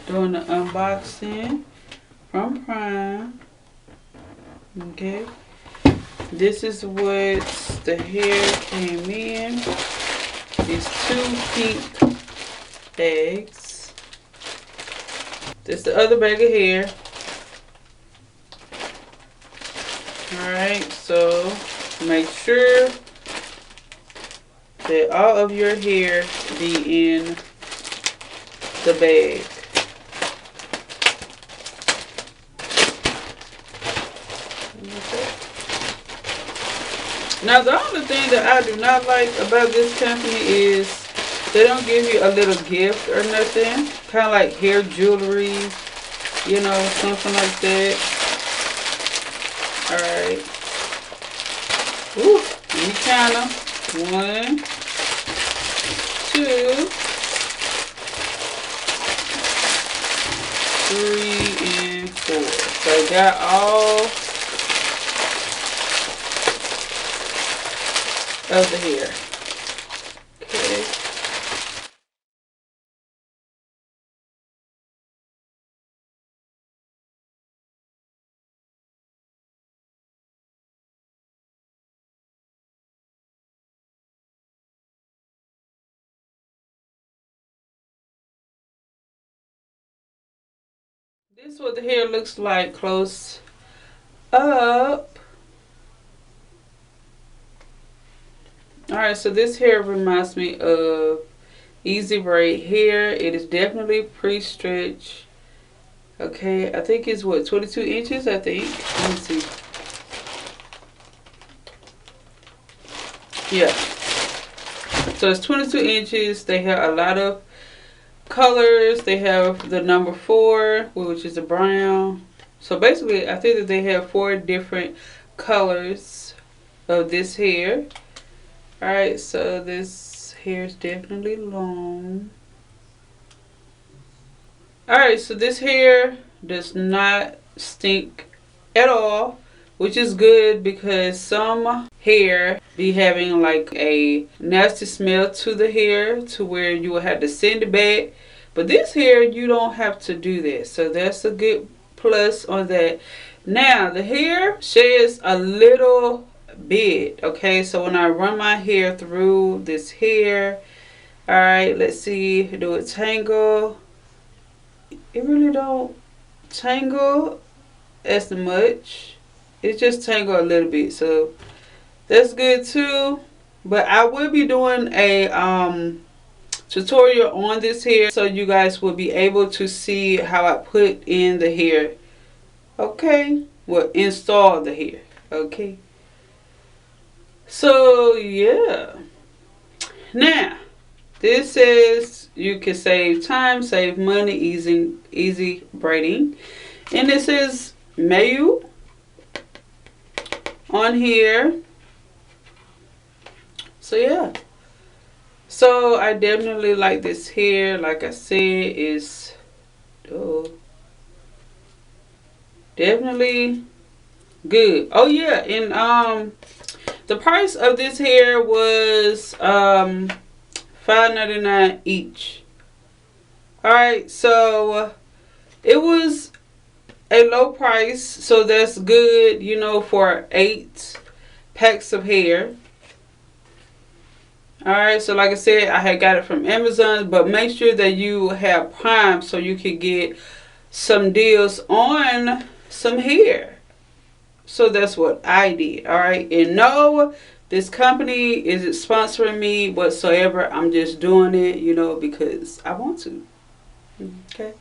doing the unboxing from Prime. Okay. This is what the hair came in. These 2 pink bags. This is the other bag of hair. Alright, so make sure that all of your hair be in the bag. Now the only thing that I do not like about this company is they don't give you a little gift or nothing. Kind of like hair jewelry, you know, something like that. Alright. Ooh, let me count them. 1, 2, 3, and 4. So I got all of the hair. Okay. This is what the hair looks like close up. Alright, so this hair reminds me of Easy Braid hair. It is definitely pre-stretch. Okay, I think it's what, 22 inches, I think. Let me see. Yeah. So it's 22 inches. They have a lot of colors. They have the number 4, which is a brown. So basically, I think that they have 4 different colors of this hair. Alright, so this hair is definitely long. Alright, so this hair does not stink at all, which is good because some hair be having like a nasty smell to the hair to where you will have to send it back. But this hair, you don't have to do that. So that's a good plus on that. Now, the hair sheds a little bit. Okay, so when I run my hair through this hair, alright, let's see, do it tangle. It really don't tangle as much. It just tangle a little bit, so that's good too. But I will be doing a tutorial on this hair so you guys will be able to see how I put in the hair. Okay, well, install the hair. Okay, so yeah. Now this says you can save time, save money, easy braiding, and it says Mayu on here. So yeah, so I definitely like this hair. Like I said, is definitely good. Oh yeah, and the price of this hair was $5.99 each. Alright, so it was a low price, so that's good, you know, for 8 packs of hair. Alright, so like I said, I had got it from Amazon, but make sure that you have Prime so you can get some deals on some hair. So that's what I did. Alright, and no, this company isn't sponsoring me whatsoever. I'm just doing it, you know, because I want to. Okay.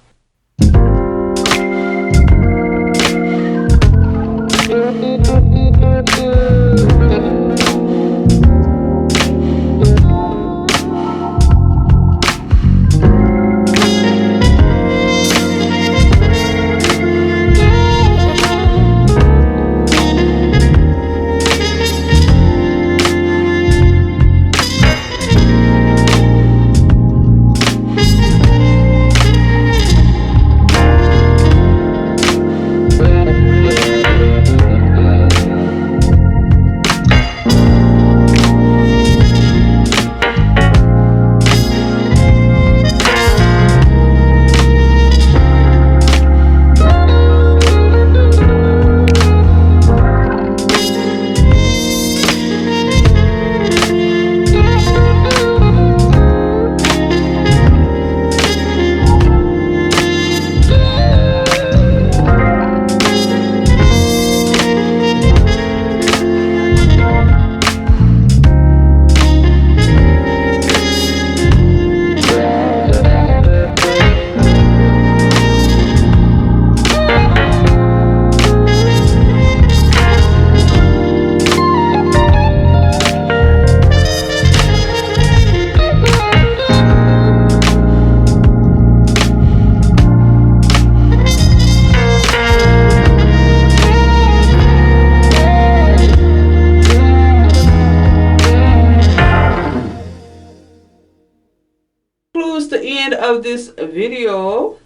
end of this video.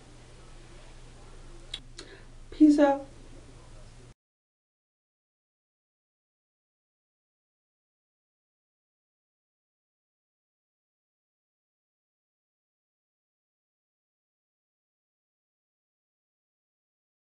Peace out.